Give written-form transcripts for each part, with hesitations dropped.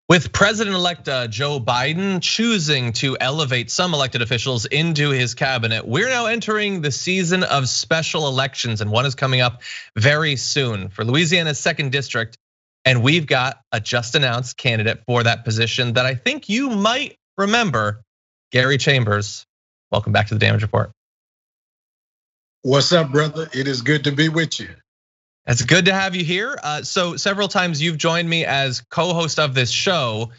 With President-elect Joe Biden choosing to elevate some elected officials into his cabinet, we're now entering the season of special elections, and one is coming up very soon for Louisiana's 2nd District. And we've got a just announced candidate for that position that I think you might remember, Gary Chambers. Welcome back to the Damage Report. What's up, brother? It is good to be with you. It's good to have you here. So several times you've joined me as co-host of this show.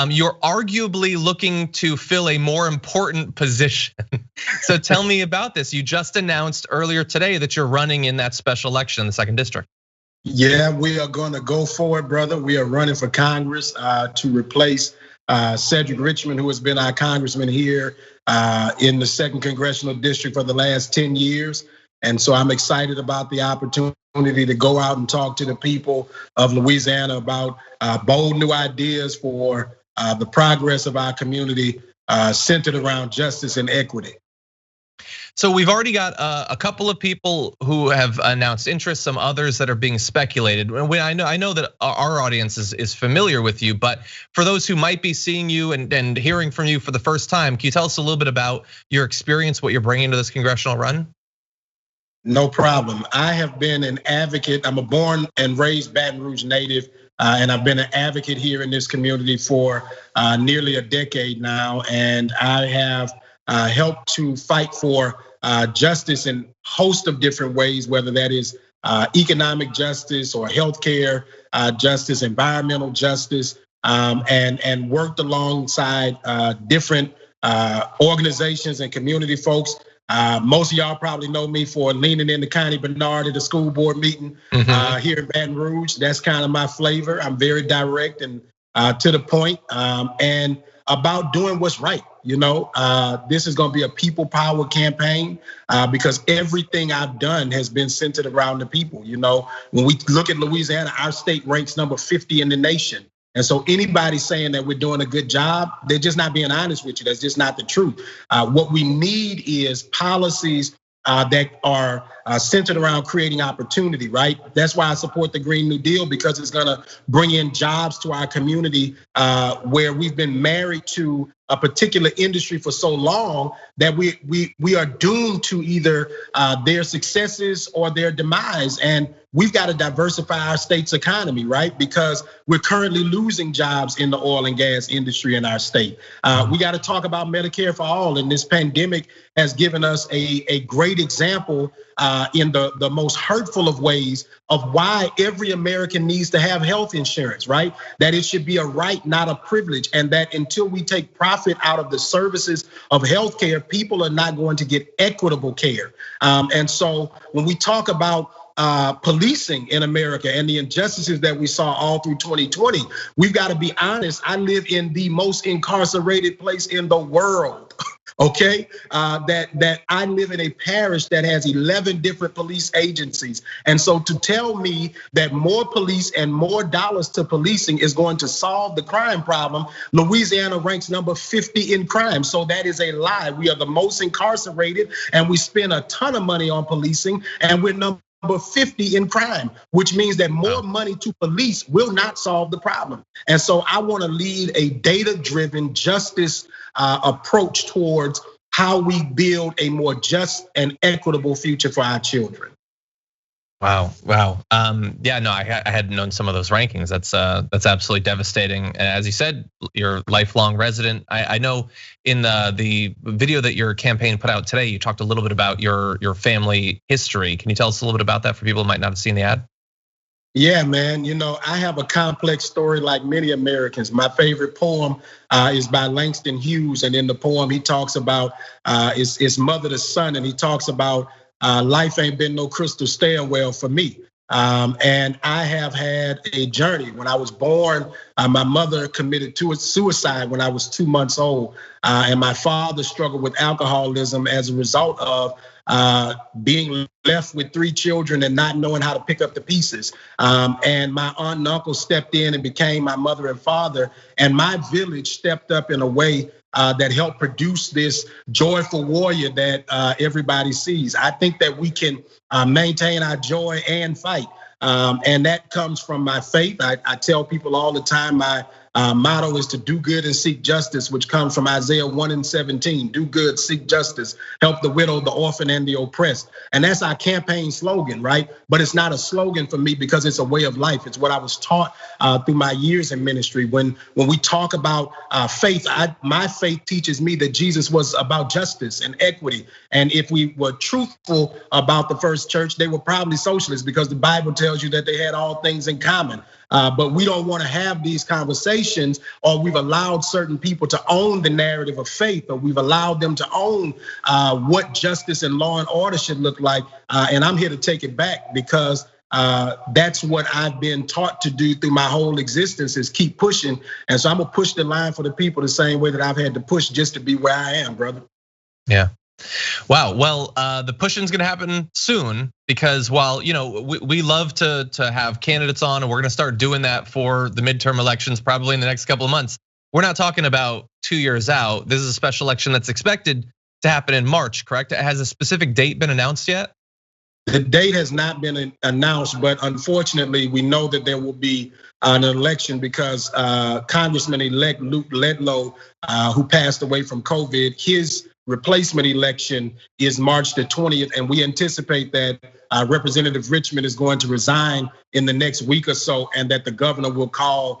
You're arguably looking to fill a more important position. So tell me about this. You just announced earlier today that you're running in that special election in the 2nd District. Yeah, we are gonna go for it, brother. We are running for Congress to replace Cedric Richmond, who has been our congressman here in the 2nd Congressional District for the last 10 years. And so I'm excited about the opportunity to go out and talk to the people of Louisiana about bold new ideas for the progress of our community centered around justice and equity. So we've already got a couple of people who have announced interest, some others that are being speculated. I know that our audience is familiar with you, but for those who might be seeing you and hearing from you for the first time, can you tell us a little bit about your experience, what you're bringing to this congressional run? No problem. I have been an advocate. I'm a born and raised Baton Rouge native, and I've been an advocate here in this community for nearly a decade now. And I have helped to fight for justice in a host of different ways, whether that is economic justice or healthcare justice, environmental justice, and worked alongside different organizations and community folks. Most of y'all probably know me for leaning into Connie Bernard at the school board meeting here in Baton Rouge. That's kind of my flavor. I'm very direct and to the point, and about doing what's right. You know, this is gonna be a people power campaign because everything I've done has been centered around the people. You know, when we look at Louisiana, our state ranks number 50 in the nation. And so anybody saying that we're doing a good job, they're just not being honest with you. That's just not the truth. What we need is policies that are centered around creating opportunity, right? That's why I support the Green New Deal, because it's gonna bring in jobs to our community where we've been married to a particular industry for so long that we are doomed to either their successes or their demise. And we've got to diversify our state's economy, right? Because we're currently losing jobs in the oil and gas industry in our state. We got to talk about Medicare for all, and this pandemic has given us a great example in the most hurtful of ways of why every American needs to have health insurance, right? That it should be a right, not a privilege, and that until we take profit out of the services of healthcare, people are not going to get equitable care. And so when we talk about policing in America and the injustices that we saw all through 2020, we've got to be honest. I live in the most incarcerated place in the world. Okay, that I live in a parish that has 11 different police agencies. And so to tell me that more police and more dollars to policing is going to solve the crime problem, Louisiana ranks number 50 in crime. So that is a lie. We are the most incarcerated and we spend a ton of money on policing, and we're number 50 in crime, which means that more money to police will not solve the problem. And so I want to lead a data-driven justice approach towards how we build a more just and equitable future for our children. Wow. Yeah, no, I hadn't known some of those rankings. That's absolutely devastating. And as you said, you're a lifelong resident. I know in the video that your campaign put out today, you talked a little bit about your family history. Can you tell us a little bit about that for people who might not have seen the ad? Yeah, man, you know, I have a complex story like many Americans. My favorite poem is by Langston Hughes, and in the poem he talks about his mother to son, and he talks about life ain't been no crystal stairwell for me. And I have had a journey. When I was born, my mother committed suicide when I was 2 months old. And my father struggled with alcoholism as a result of being left with 3 children and not knowing how to pick up the pieces. And my aunt and uncle stepped in and became my mother and father. And my village stepped up in a way that helped produce this joyful warrior that everybody sees. I think that we can maintain our joy and fight. And that comes from my faith. I tell people all the time, my motto is to do good and seek justice, which comes from Isaiah 1:17. Do good, seek justice, help the widow, the orphan, and the oppressed. And that's our campaign slogan, right? But it's not a slogan for me because it's a way of life. It's what I was taught through my years in ministry. When we talk about faith, my faith teaches me that Jesus was about justice and equity. And if we were truthful about the first church, they were probably socialists because the Bible tells you that they had all things in common. But we don't want to have these conversations, or we've allowed certain people to own the narrative of faith, or we've allowed them to own what justice and law and order should look like. And I'm here to take it back because that's what I've been taught to do through my whole existence, is keep pushing. And so I'm gonna push the line for the people the same way that I've had to push just to be where I am, brother. Yeah. Wow. Well, the pushing's gonna happen soon because while we love to have candidates on, and we're gonna start doing that for the midterm elections probably in the next couple of months. We're not talking about 2 years out. This is a special election that's expected to happen in March, correct? Has a specific date been announced yet? The date has not been announced, but unfortunately, we know that there will be an election because Congressman-elect Luke Ledlow, who passed away from COVID, his replacement election is March the 20th, and we anticipate that Representative Richmond is going to resign in the next week or so, and that the governor will call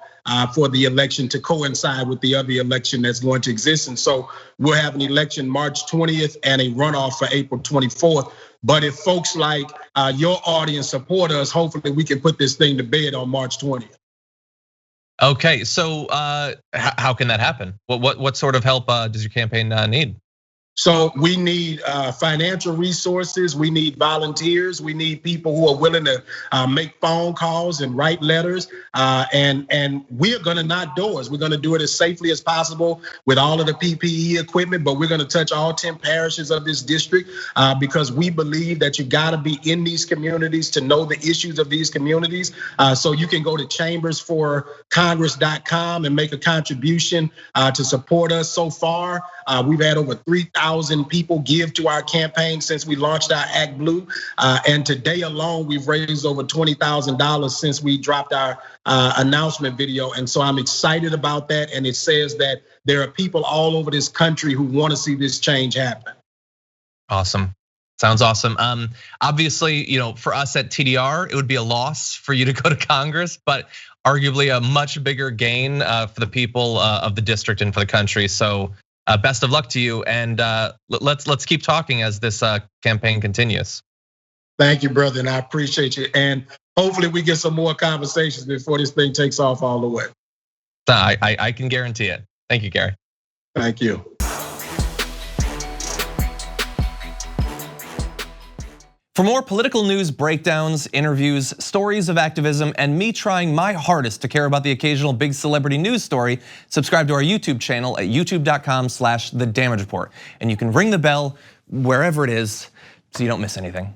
for the election to coincide with the other election that's going to exist. And so we'll have an election March 20th and a runoff for April 24th. But if folks like your audience support us, hopefully we can put this thing to bed on March 20th. Okay, so how can that happen? What sort of help does your campaign need? So we need financial resources, we need volunteers, we need people who are willing to make phone calls and write letters. And we're gonna knock doors. We're gonna do it as safely as possible with all of the PPE equipment, but we're gonna touch all 10 parishes of this district because we believe that you gotta be in these communities to know the issues of these communities. So you can go to chambersforcongress.com and make a contribution to support us. So far, we've had over 3,000 people give to our campaign since we launched our Act Blue. And today alone, we've raised over $20,000 since we dropped our announcement video. And so I'm excited about that. And it says that there are people all over this country who want to see this change happen. Awesome. Sounds awesome. Obviously, for us at TDR, it would be a loss for you to go to Congress, but arguably a much bigger gain for the people of the district and for the country. So best of luck to you, and let's keep talking as this campaign continues. Thank you, brother, and I appreciate you. And hopefully we get some more conversations before this thing takes off all the way. I can guarantee it. Thank you, Gary. Thank you. For more political news, breakdowns, interviews, stories of activism, and me trying my hardest to care about the occasional big celebrity news story, subscribe to our YouTube channel at youtube.com/The Damage Report. And you can ring the bell wherever it is so you don't miss anything.